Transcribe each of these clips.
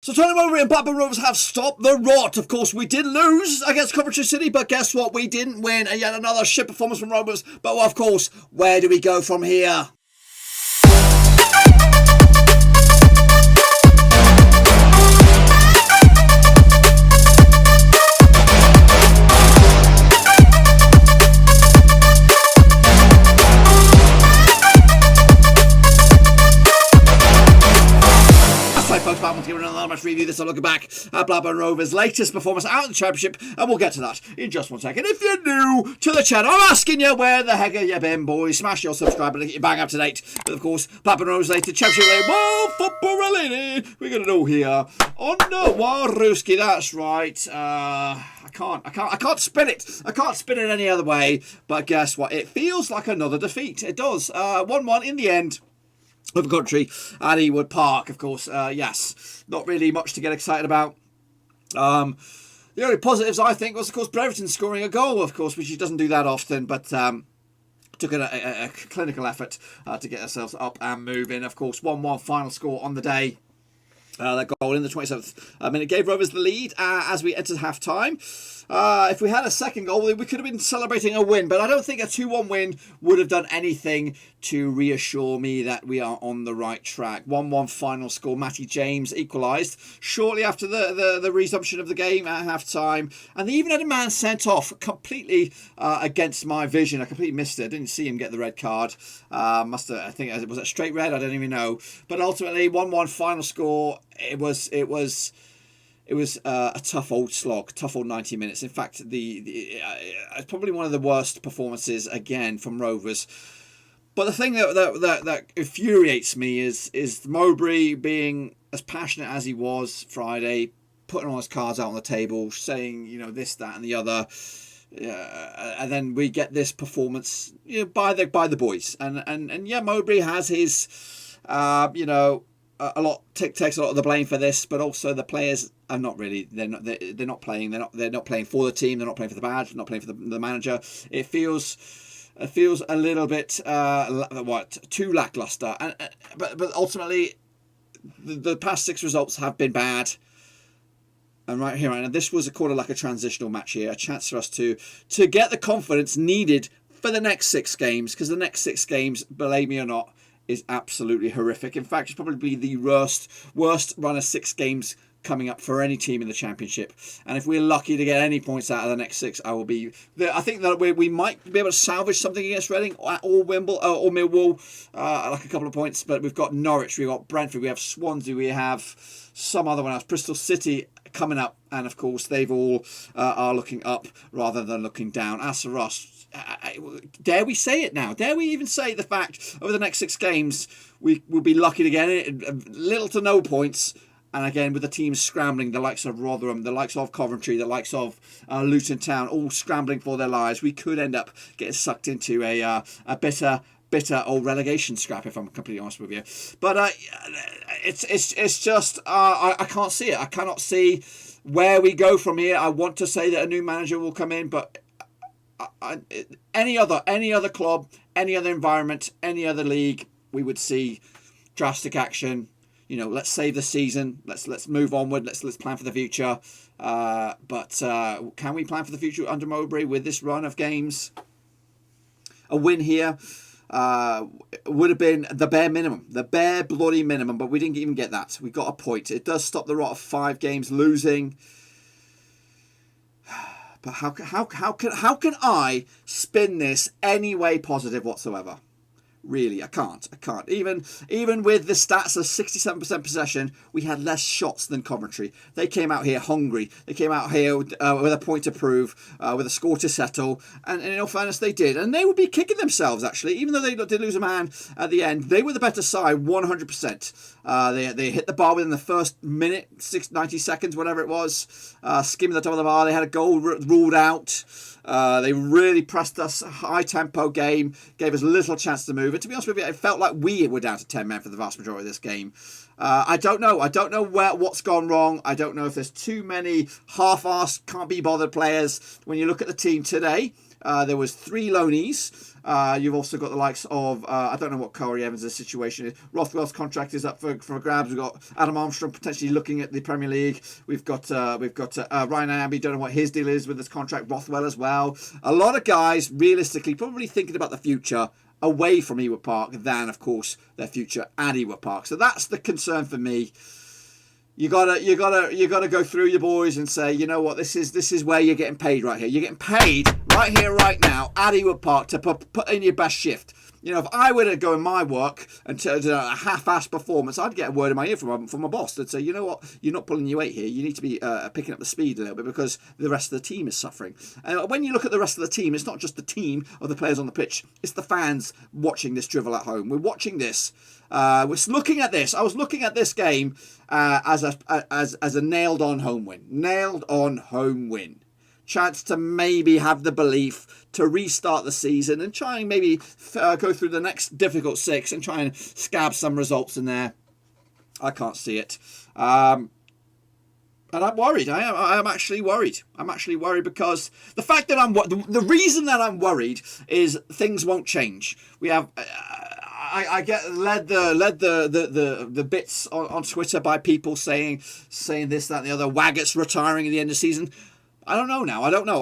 So Tony Mowbray and Blackburn Rovers have stopped the rot. Of course, we did lose against Coventry City, but guess what? We didn't win. And yet another shit performance from Rovers. But of course, where do we go from here? To give another match review. This I'll look back at Blackburn Rovers' latest performance out in the Championship, and we'll get to that in just 1 second. If you're new to the channel, I'm asking you, where the heck have you been, boys? Smash your subscribe button, get you bang up to date. But of course, Blackburn Rovers' latest Championship related, whoa, football related. We're gonna know here on the Warooski. That's right. I can't spin it. I can't spin it any other way. But guess what? It feels like another defeat. It does. 1-1 in the end. Of Coventry at Ewood Park, of course. Yes, not really much to get excited about. The only positives, I think, was, of course, Brereton scoring a goal, of course, which he doesn't do that often, but took a clinical effort to get ourselves up and moving. Of course, 1-1 final score on the day. That goal in the 27th minute gave Rovers the lead as we entered half-time. If we had a second goal, we could have been celebrating a win, but I don't think a 2-1 win would have done anything to reassure me that we are on the right track. 1-1 final score. Matty James equalised shortly after the resumption of the game at half-time, and they even had a man sent off completely against my vision. I completely missed it. I didn't see him get the red card. Must have, I think, was it a straight red? I don't even know. But ultimately, 1-1 final score. It was a tough old slog, tough old 90 minutes. In fact, it's probably one of the worst performances again from Rovers. But the thing that infuriates me is Mowbray being as passionate as he was Friday, putting all his cards out on the table, saying, you know, this, that, and the other. And then we get this performance, you know, by the boys. And yeah, Mowbray has his, takes a lot of the blame for this, but also the players are not really. They're not playing. They're not playing for the team. They're not playing for the badge. They're not playing for the manager. It feels a little bit too lackluster. But ultimately, the past 6 results have been bad. And right here, and this was a transitional match here, a chance for us to get the confidence needed for the next 6 games, because the next 6 games, believe me or not, is absolutely horrific. In fact, it's probably the worst run of 6 games coming up for any team in the Championship. And if we're lucky to get any points out of the next 6, I think that we might be able to salvage something against Reading or Millwall, like a couple of points. But we've got Norwich, we've got Brentford, we have Swansea, we have some other one else, Bristol City coming up, and of course they've all are looking up rather than looking down. As for us, dare we say it now? Dare we even say the fact over the next 6 games we will be lucky to get it? Little to no points. And again, with the teams scrambling, the likes of Rotherham, the likes of Coventry, the likes of Luton Town, all scrambling for their lives, we could end up getting sucked into a bitter old relegation scrap, if I'm completely honest with you. But it's just I can't see it. I cannot see where we go from here. I want to say that a new manager will come in, but any other club, any other environment, any other league, we would see drastic action. You know, let's save the season. Let's move onward. Let's plan for the future. But can we plan for the future under Mowbray with this run of games? A win here would have been the bare minimum, the bare bloody minimum. But we didn't even get that. We got a point. It does stop the rot of 5 games losing. But how can I spin this any way positive whatsoever? Really, I can't. Even with the stats of 67% possession, we had less shots than Coventry. They came out here hungry. They came out here with a point to prove, with a score to settle. And in all fairness, they did. And they would be kicking themselves, actually. Even though they did lose a man at the end, they were the better side, 100%. They hit the bar within the first minute, 90 seconds, whatever it was. Skimming the top of the bar. They had a goal ruled out. They really pressed us, high tempo game, gave us little chance to move. And to be honest with you, it felt like we were down to 10 men for the vast majority of this game. I don't know what's gone wrong. I don't know if there's too many half-assed, can't be bothered players. When you look at the team today, There was 3 loanees. You've also got the likes of, I don't know what Corey Evans' situation is. Rothwell's contract is up for grabs. We've got Adam Armstrong potentially looking at the Premier League. We've got Ryan Abbey, don't know what his deal is with this contract. Rothwell as well. A lot of guys, realistically, probably thinking about the future away from Ewood Park than, of course, their future at Ewood Park. So that's the concern for me. You gotta go through your boys and say, you know what, this is where you're getting paid right here. You're getting paid right here, right now, at Ewood Park to put in your best shift. You know, if I were to go in my work and to do a half-assed performance, I'd get a word in my ear from my boss. They'd say, you know what, you're not pulling your weight here. You need to be picking up the speed a little bit because the rest of the team is suffering. And when you look at the rest of the team, it's not just the team of the players on the pitch. It's the fans watching this drivel at home. We're watching this. We're looking at this. I was looking at this game as a nailed-on home win. Nailed-on home win. Chance to maybe have the belief to restart the season and try and maybe go through the next difficult 6 and try and scab some results in there. I can't see it. And I'm worried. I am actually worried. I'm actually worried because the fact that the reason that I'm worried is things won't change. We have... I get led the bits on Twitter by people saying this, that, and the other. Waggett's retiring at the end of the season. I don't know now. I don't know.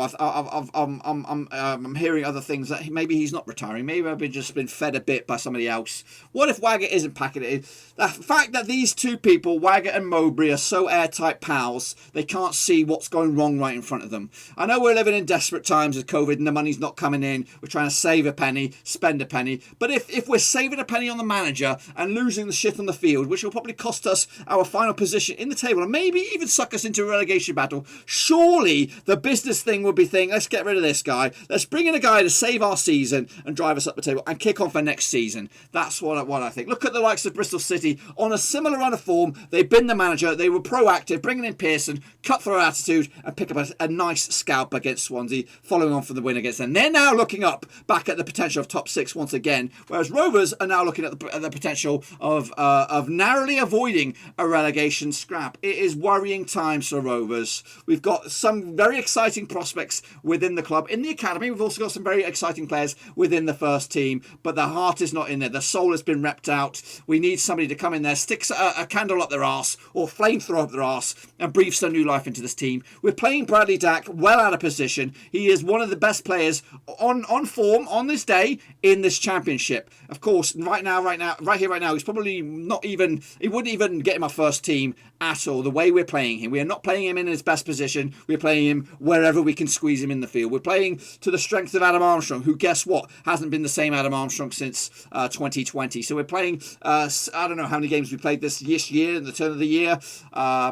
I'm hearing other things that maybe he's not retiring. Maybe I've just been fed a bit by somebody else. What if Waggett isn't packing it in? The fact that these two people, Waggett and Mowbray, are so airtight pals, they can't see what's going wrong right in front of them. I know we're living in desperate times with COVID and the money's not coming in. We're trying to save a penny, spend a penny. But if we're saving a penny on the manager and losing the shit on the field, which will probably cost us our final position in the table and maybe even suck us into a relegation battle, surely the business thing would be thinking, let's get rid of this guy. Let's bring in a guy to save our season and drive us up the table and kick on for next season. That's what I think. Look at the likes of Bristol City on a similar run of form. They've been the manager. They were proactive, bringing in Pearson, cutthroat attitude, and pick up a nice scalp against Swansea, following on from the win against them. They're now looking up back at the potential of top 6 once again, whereas Rovers are now looking at the potential of narrowly avoiding a relegation scrap. It is worrying times for Rovers. We've got some very exciting prospects within the club. In the academy, we've also got some very exciting players within the first team, but the heart is not in there. The soul has been repped out. We need somebody to come in there, stick a candle up their arse or flamethrower up their arse and breathe some new life into this team. We're playing Bradley Dack well out of position. He is one of the best players on form on this day in this championship. Of course, right here, he's probably not even, he wouldn't even get in my first team at all, the way we're playing him. We are not playing him in his best position. We're playing him wherever we can squeeze him in the field. We're playing to the strength of Adam Armstrong, who, guess what, hasn't been the same Adam Armstrong since 2020. So we're playing, I don't know how many games we played this year, in the turn of the year,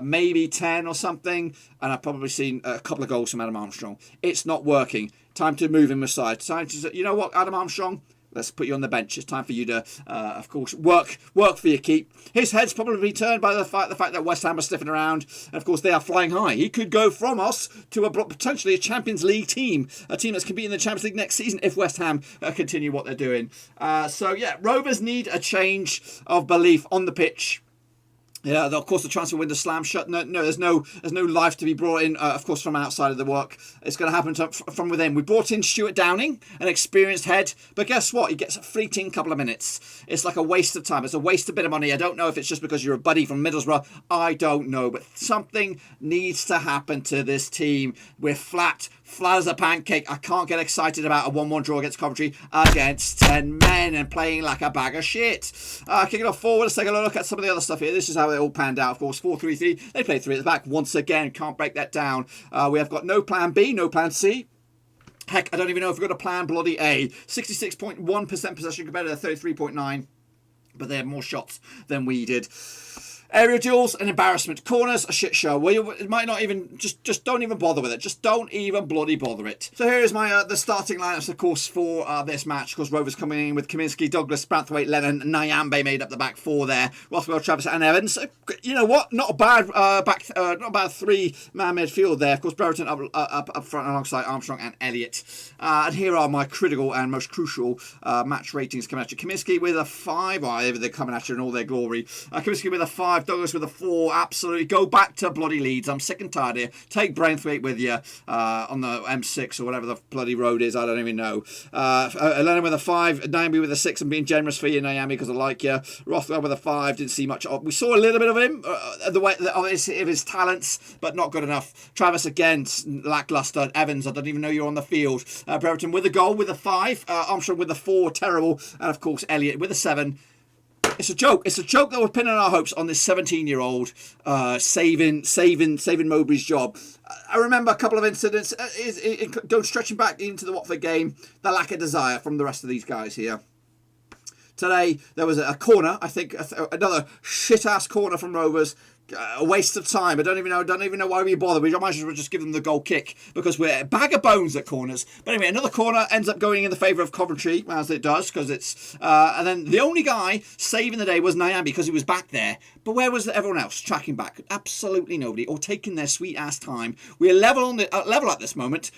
maybe 10 or something, and I've probably seen a couple of goals from Adam Armstrong. It's not working. Time to move him aside. Time to say, you know what, Adam Armstrong? Let's put you on the bench. It's time for you to, of course, work for your keep. His head's probably turned by the fact that West Ham are sniffing around. And, of course, they are flying high. He could go from us to potentially a Champions League team, a team that's competing in the Champions League next season if West Ham continue what they're doing. Rovers need a change of belief on the pitch. Yeah, of course, the transfer window slammed shut. No, there's no life to be brought in, of course, from outside of the work. It's going to happen from within. We brought in Stuart Downing, an experienced head, but guess what? He gets a fleeting couple of minutes. It's like a waste of time. It's a waste of bit of money. I don't know if it's just because you're a buddy from Middlesbrough. I don't know, but something needs to happen to this team. We're flat as a pancake. I can't get excited about a 1-1 draw against Coventry against 10 men and playing like a bag of shit. Kicking off forward, let's take a look at some of the other stuff here. This is how it all panned out, of course. 4-3-3. They played 3 at the back once again. Can't break that down. We have got no plan B, no plan C. Heck, I don't even know if we've got a plan bloody A. 66.1% possession compared to 33.9%. But they had more shots than we did. Aerial duels, an embarrassment. Corners, a shit show. Well, you might not even, just don't even bother with it. Just don't even bloody bother it. So here is my the starting lineups, of course, for this match. Of course, Rovers coming in with Kaminsky, Douglas, Branthwaite, Lennon, Nyambe made up the back 4 there. Rothwell, Travis, and Evans. You know what? Not a bad not a bad 3-man midfield there. Of course, Brereton up front alongside Armstrong and Elliott. And here are my critical and most crucial match ratings coming at you. Kaminsky with a 5. They're coming at you in all their glory. Kaminsky with a 5. 5, Douglas with a 4. Absolutely. Go back to bloody Leeds. I'm sick and tired here. Take Braithwaite with you on the M6 or whatever the bloody road is. I don't even know. Elena with a 5. Naomi with a 6. I'm being generous for you, Naomi, because I like you. Rothwell with a 5. Didn't see much. We saw a little bit of him, of his talents, but not good enough. Travis again, lackluster. Evans, I don't even know you're on the field. Brereton with a goal with a 5. Armstrong with a 4. Terrible. And of course, Elliott with a 7. It's a joke. It's a joke that we're pinning our hopes on this 17-year-old saving Mowbray's job. I remember a couple of incidents, stretching back into the Watford game, the lack of desire from the rest of these guys here. Today, there was a corner, I think, another shit-ass corner from Rovers. A waste of time. I don't even know why we bother. We might as well just give them the goal kick because we're a bag of bones at corners. But anyway, another corner ends up going in the favour of Coventry, as it does, because it's and then the only guy saving the day was Nyambi because he was back there. But where was everyone else tracking back? Absolutely nobody, or taking their sweet ass time. We're level at this moment.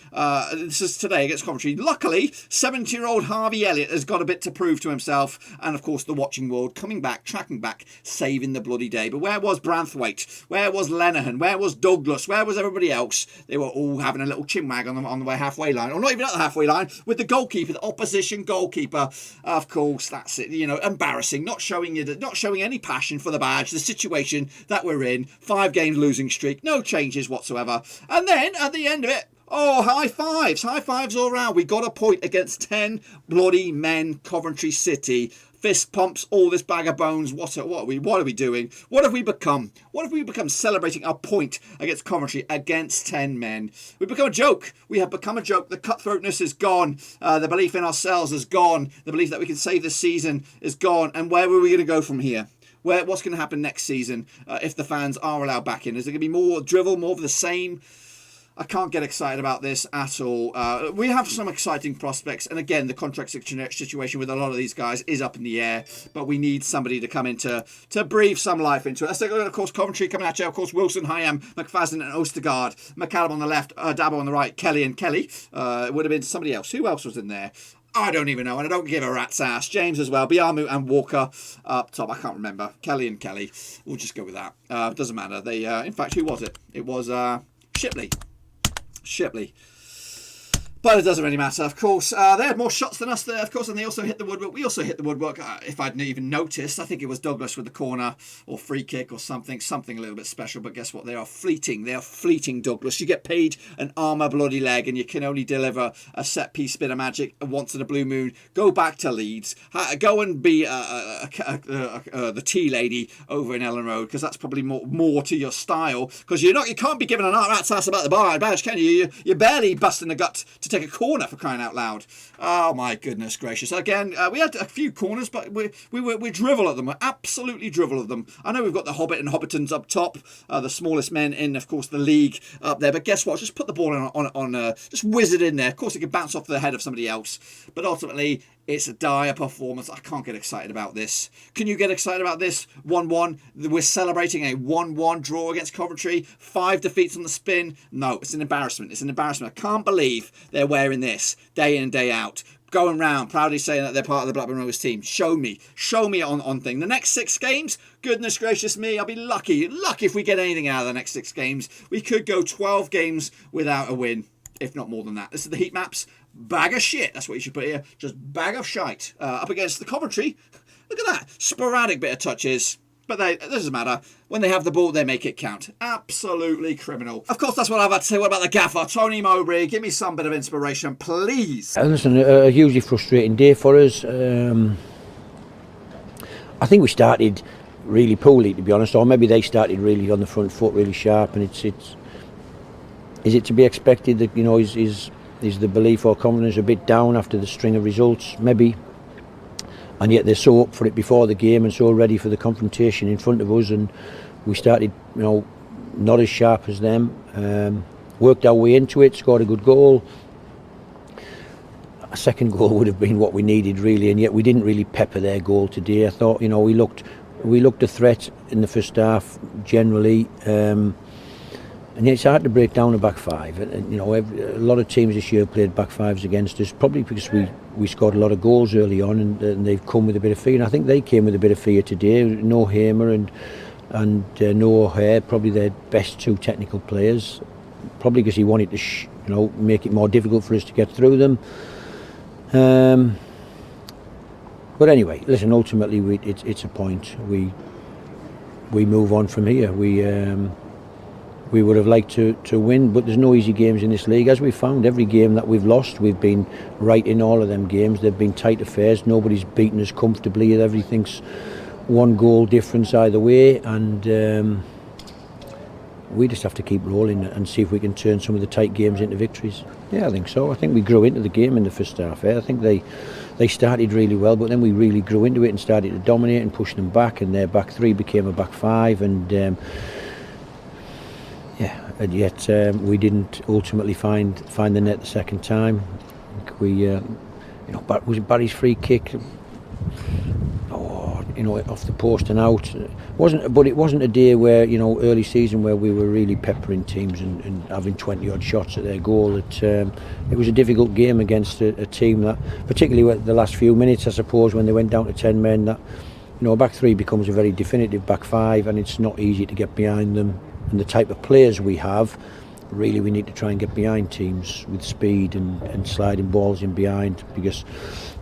This is today against Coventry. Luckily, 70-year-old Harvey Elliott has got a bit to prove to himself, and of course the watching world coming back, tracking back, saving the bloody day. But where was Branthwaite? Where was Lenihan? Where was Douglas? Where was everybody else? They were all having a little chinwag on the way halfway line, or not even at the halfway line, with the goalkeeper, the opposition goalkeeper. Of course, that's it. Embarrassing. Not showing any passion for the badge, the situation that we're in. 5 games losing streak, no changes whatsoever. And then at the end of it, high fives all around. We got a point against 10 bloody men, Coventry City. Fist pumps, all this bag of bones. What are we doing? What have we become? What have we become celebrating our point against Coventry against 10 men? We've become a joke. We have become a joke. The cutthroatness is gone. The belief in ourselves is gone. The belief that we can save this season is gone. And where are we going to go from here? What's going to happen next season if the fans are allowed back in? Is there going to be more drivel, more of the same? I can't get excited about this at all. We have some exciting prospects. And again, the contract situation with a lot of these guys is up in the air. But we need somebody to come in to breathe some life into it. Let's take a look at, of course, Coventry coming at you. Of course, Wilson, Hyam, McFadden and Ostergaard. McCallum on the left, Dabo on the right, Kelly and Kelly. It would have been somebody else. Who else was in there? I don't even know, and I don't give a rat's ass. James as well, Biamu and Walker up top. I can't remember. Kelly and Kelly. We'll just go with that. Doesn't matter. They, in fact, who was it? It was Shipley. But it doesn't really matter, of course. They had more shots than us there, of course, and they also hit the woodwork. We also hit the woodwork, if I'd even noticed. I think it was Douglas with the corner or free kick or something a little bit special. But guess what? They are fleeting. They are fleeting, Douglas. You get paid an arm a bloody leg and you can only deliver a set-piece bit of magic once in a blue moon. Go back to Leeds. Go and be the tea lady over in Ellen Road, because that's probably more to your style. Because you can't be giving an rat's ass about the badge, can you? You're barely busting the gut to take a corner, for crying out loud. Oh my goodness gracious. Again, we had a few corners, but we drivel at them. We're absolutely drivel at them. I know we've got the Hobbit and Hobbitons up top, the smallest men in, of course, the league up there. But guess what? Just put the ball on just whiz it in there. Of course, it can bounce off the head of somebody else. But ultimately, it's a dire performance. I can't get excited about this. Can you get excited about this? 1-1. We're celebrating a 1-1 draw against Coventry. 5 defeats on the spin. No, it's an embarrassment. It's an embarrassment. I can't believe they're wearing this day in and day out. Going round proudly saying that they're part of the Blackburn Rovers team. Show me on thing. The next 6 games, goodness gracious me, I'll be lucky if we get anything out of the next 6 games. We could go 12 games without a win, if not more than that. This is the heat maps. Bag of shit. That's what you should put here. Just bag of shite. Up against the Coventry. Look at that. Sporadic bit of touches. But it doesn't matter. When they have the ball, they make it count. Absolutely criminal. Of course, that's what I've had to say. What about the gaffer? Tony Mowbray, give me some bit of inspiration, please. Listen, a hugely frustrating day for us. I think we started really poorly, to be honest. Or maybe they started really on the front foot, really sharp. And is it to be expected that, is the belief or confidence a bit down after the string of results? Maybe. And yet they're so up for it before the game and so ready for the confrontation in front of us, and we started, not as sharp as them. Worked our way into it, scored a good goal. A second goal would have been what we needed really, and yet we didn't really pepper their goal today. I thought, we looked a threat in the first half generally. And it's hard to break down a back five. And, a lot of teams this year played back fives against us, probably because we scored a lot of goals early on, and they've come with a bit of fear. And I think they came with a bit of fear today. No Hamer, and and Noah Hare, probably their best two technical players, probably because he wanted to make it more difficult for us to get through them. But anyway, listen, ultimately it's a point. We move on from here. We would have liked to win, but there's no easy games in this league. As we've found, every game that we've lost, we've been right in all of them games. They've been tight affairs. Nobody's beaten us comfortably. Everything's one goal difference either way, and we just have to keep rolling and see if we can turn some of the tight games into victories. Yeah, I think so. I think we grew into the game in the first half. I think they started really well, but then we really grew into it and started to dominate and push them back, and their back three became a back five, and yet we didn't ultimately find the net the second time. We, was it Barry's free kick? Off the post and out. It wasn't a day where, early season where we were really peppering teams and having 20 odd shots at their goal. It was a difficult game against a team that, particularly with the last few minutes, I suppose, when they went down to 10 men, that back three becomes a very definitive back five, and it's not easy to get behind them. And the type of players we have, really we need to try and get behind teams with speed and sliding balls in behind, because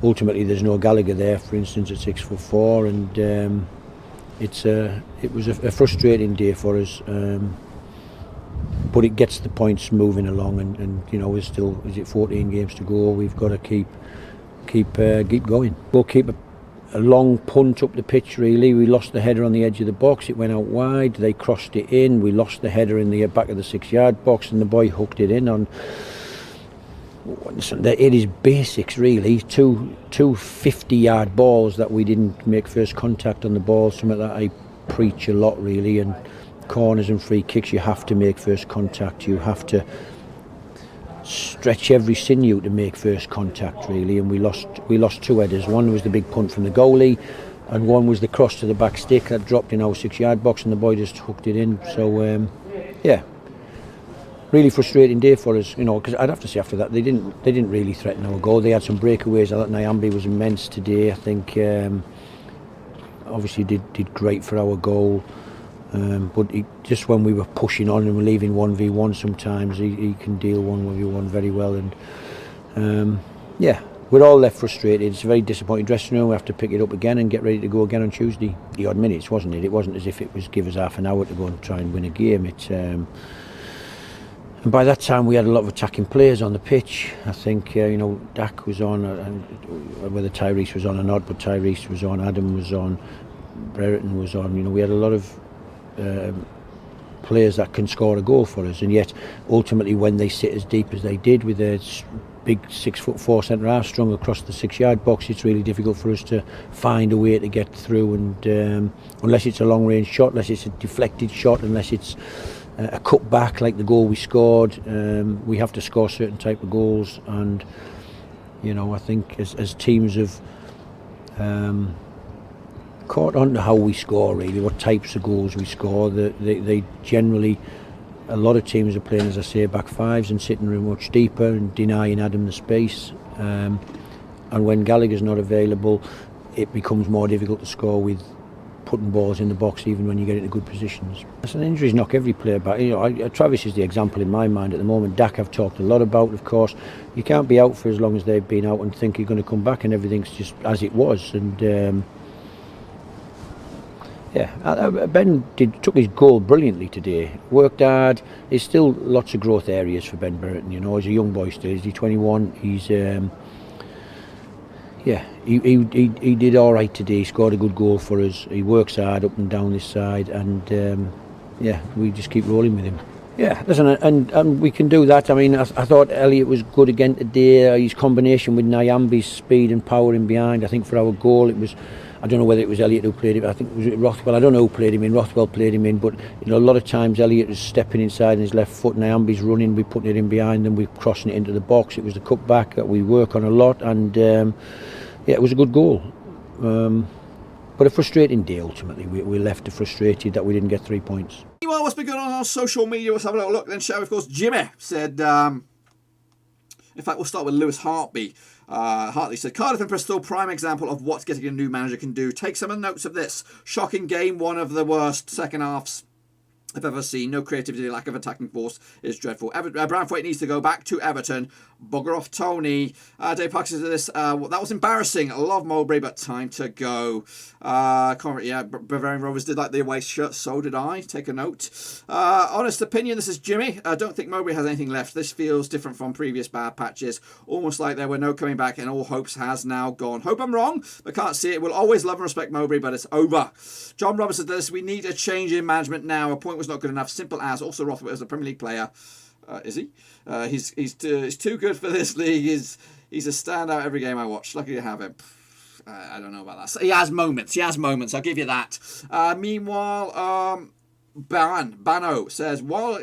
ultimately there's no Gallagher there, for instance, at 6'4", and it was a frustrating day for us, but it gets the points moving along, and there's still, is it 14 games to go? We've got to keep going. We'll keep a long punt up the pitch, really. We lost the header on the edge of the box. It went out wide. They crossed it in. We lost the header in the back of the 6-yard box, and the boy hooked it in on. It is basics, really. Two 50-yard balls that we didn't make first contact on the ball. Something that I preach a lot, really. And corners and free kicks, you have to make first contact. You have to stretch every sinew to make first contact, really, and we lost two headers. One was the big punt from the goalie, and one was the cross to the back stick that dropped in our 6-yard box, and the boy just hooked it in. So really frustrating day for us, because I'd have to say after that they didn't really threaten our goal. They had some breakaways. I thought Nyambi was immense today. I think obviously did great for our goal. But just when we were pushing on and we're leaving 1v1, sometimes he can deal 1v1 very well, and we're all left frustrated. It's a very disappointing dressing room. We have to pick it up again and get ready to go again on Tuesday. The odd minutes, wasn't it? It wasn't as if it was give us half an hour to go and try and win a game. And by that time we had a lot of attacking players on the pitch. I think Dak was on, whether Tyrese was on or not, but Tyrese was on, Adam was on, Brereton was on. We had a lot of players that can score a goal for us, and yet ultimately when they sit as deep as they did with their big 6'4" centre half strung across the 6-yard box, it's really difficult for us to find a way to get through, and unless it's a long range shot, unless it's a deflected shot, unless it's a cut back like the goal we scored, we have to score certain type of goals. And I think as teams have caught on to how we score, really, what types of goals we score, they generally, a lot of teams are playing, as I say, back fives and sitting much deeper and denying Adam the space, and when Gallagher's not available, it becomes more difficult to score with putting balls in the box, even when you get into good positions. And injuries knock every player back. Travis is the example in my mind at the moment. Dak I've talked a lot about, of course. You can't be out for as long as they've been out and think you're going to come back and everything's just as it was. And Ben took his goal brilliantly today. Worked hard. There's still lots of growth areas for Ben Brereton. He's a young boy still. He's 21. He's he did all right today. He scored a good goal for us. He works hard up and down this side, and we just keep rolling with him. Yeah, listen, and we can do that. I mean, I thought Elliott was good again today. His combination with Nyambi's speed and power in behind. I think for our goal, it was. I don't know whether it was Elliott who played it. I think it was Rothwell. I don't know who played him in. Rothwell played him in, but a lot of times Elliott was stepping inside on his left foot. Nyambi's running. We putting it in behind them. We're crossing it into the box. It was the cut back that we work on a lot, and it was a good goal. But a frustrating day ultimately. We left frustrated that we didn't get 3 points. Well, what's been going on social media? Let's have a little look then, shall we? Of course, Jimmy said, in fact, we'll start with Lewis Hartby. Hartley said, Cardiff and Bristol, prime example of what getting a new manager can do. Take some of the notes of this. Shocking game, one of the worst second halves I've ever seen. No creativity, lack of attacking force is dreadful. Branthwaite needs to go back to Everton. Bugger off Tony. Dave Parker says this. That was embarrassing. I love Mowbray, but time to go. Blackburn Rovers did like the away shirt. So did I. Take a note. Honest opinion. This is Jimmy. I don't think Mowbray has anything left. This feels different from previous bad patches. Almost like there were no coming back and all hopes has now gone. Hope I'm wrong, but can't see it. We'll always love and respect Mowbray, but it's over. John Roberts said this. We need a change in management now. A point was not good enough. Simple as. Also, Rothwell is a Premier League player. Is he? He's too good for this league. He's a standout every game I watch. Lucky to have him. I don't know about that. So he has moments. I'll give you that. Meanwhile, Bano says, why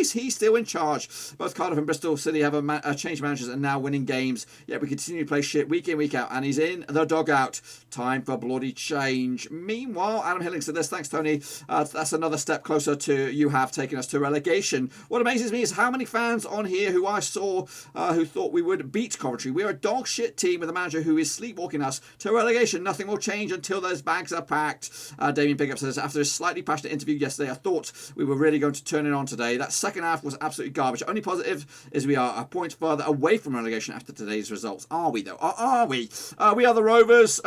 is he still in charge? Both Cardiff and Bristol City have changed managers and now winning games, yet we continue to play shit week in, week out, and he's in the dugout. Time for bloody change. Meanwhile, Adam Hilling said this, thanks Tony, that's another step closer to you have taken us to relegation. What amazes me is how many fans on here who I saw who thought we would beat Coventry. We're a dog shit team with a manager who is sleepwalking us to relegation. Nothing will change until those bags are packed. Damien Bigup says, after a slightly passionate interview yesterday, I thought we were really going to turn it on today. That second half was absolutely garbage. Only positive is we are a point further away from relegation after today's results. Are we though? Are we? We are the Rovers.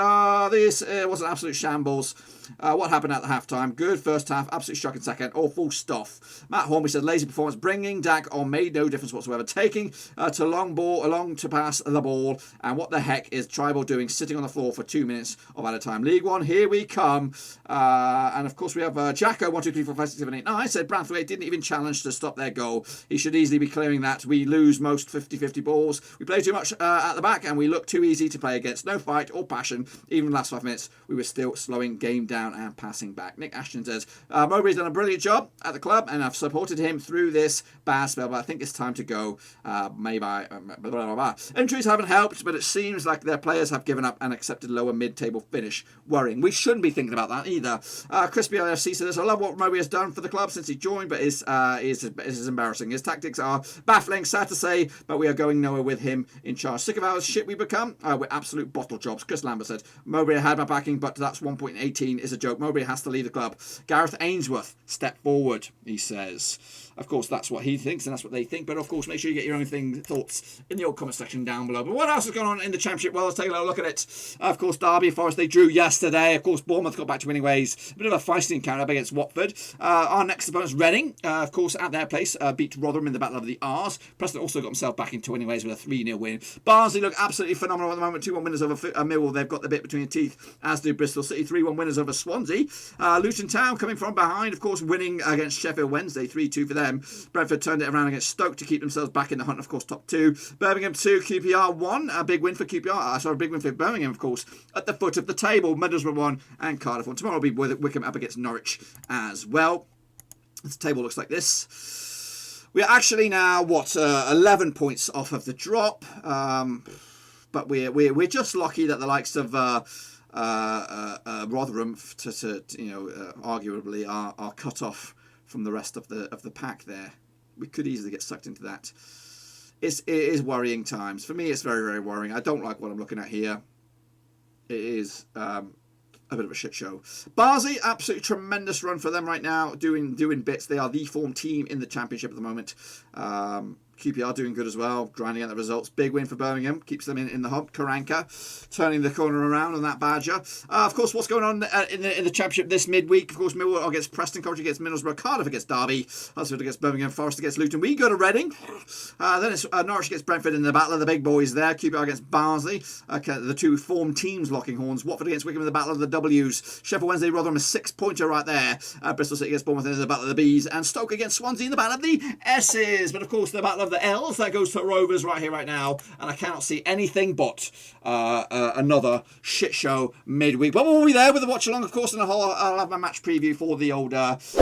This was an absolute shambles. What happened at the half-time? Good first half, absolutely shocking second, all full stuff. Matt Hornby said, lazy performance, bringing Dak on made no difference whatsoever. Taking long to pass the ball, and what the heck is Tribal doing sitting on the floor for 2 minutes of at a time? League One, here we come. And of course we have Jacko, 1, 2, 3, 4, 5, 6, 7, 8, 9. Said Branthwaite didn't even challenge to stop their goal. He should easily be clearing that. We lose most 50-50 balls. We play too much at the back, and we look too easy to play against. No fight or passion. Even the last 5 minutes, we were still slowing game down and passing back. Nick Ashton says, Mowbray's done a brilliant job at the club and I've supported him through this bad spell, but I think it's time to go. Injuries haven't helped, but it seems like their players have given up and accepted lower mid-table finish. Worrying. We shouldn't be thinking about that either. Crispy LFC says, I love what Mowbray has done for the club since he joined, but is embarrassing. His tactics are baffling, sad to say, but we are going nowhere with him in charge. Sick of how shit we become? We're absolute bottle jobs. Chris Lambert said, Mowbray had my backing, but that's 1.18 is a joke. Mowbray has to leave the club. Gareth Ainsworth, step forward, he says. Of course, that's what he thinks and that's what they think. But of course, make sure you get your own thoughts in the old comment section down below. But what else has gone on in the Championship? Well, let's take a little look at it. Of course, Derby and Forest, they drew yesterday. Of course, Bournemouth got back to winning ways. A bit of a feisty encounter up against Watford. Our next opponent is Reading. Of course, at their place, beat Rotherham in the Battle of the R's. Preston also got himself back into winning ways with a 3-0 win. Barnsley look absolutely phenomenal at the moment. 2-1 winners over Millwall. They've got the bit between the teeth, as do Bristol City. 3-1 winners over Swansea. Luton Town coming from behind, of course, winning against Sheffield Wednesday. 3-2 for them. Brentford turned it around against Stoke to keep themselves back in the hunt, of course, top 2. Birmingham 2, QPR 1. A big win for QPR. Big win for Birmingham, of course, at the foot of the table. Middlesbrough 1 and Cardiff 1. Tomorrow will be Wickham up against Norwich as well. The table looks like this. We are actually now, 11 points off of the drop. But we're just lucky that the likes of Rotherham, arguably are cut off from the rest of the pack there. We could easily get sucked into that. It is worrying times. For me, it's very, very worrying. I don't like what I'm looking at here. It is a bit of a shit show. Barnsley, absolutely tremendous run for them right now, doing bits. They are the form team in the Championship at the moment. QPR doing good as well, grinding out the results. Big win for Birmingham, keeps them in the hump. Karanka turning the corner around on that Badger. Of course, what's going on in the Championship this midweek? Of course, Millwall against Preston, Coventry against Middlesbrough, Cardiff against Derby, Huddersfield against Birmingham, Forest against Luton. We go to Reading. Then it's Norwich against Brentford in the battle of the big boys there. QPR against Barnsley. The two form teams locking horns. Watford against Wickham in the battle of the W's. Sheffield Wednesday, Rotherham, a 6-pointer right there. Bristol City against Bournemouth in the battle of the B's. And Stoke against Swansea in the battle of the S's. But of course, the battle of the L's, that goes to Rovers right here, right now, and I cannot see anything but another shit show midweek. But we'll be there with the watch along, of course, and I'll have my match preview for the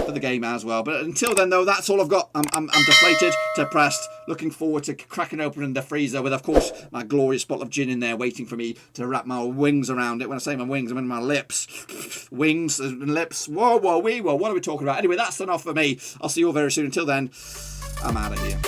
for the game as well. But until then, though, that's all I've got. I'm deflated, depressed, looking forward to cracking open the freezer with, of course, my glorious bottle of gin in there, waiting for me to wrap my wings around it. When I say my wings, I mean my lips, wings and lips. Whoa, what are we talking about? Anyway, that's enough for me. I'll see you all very soon. Until then, I'm out of here.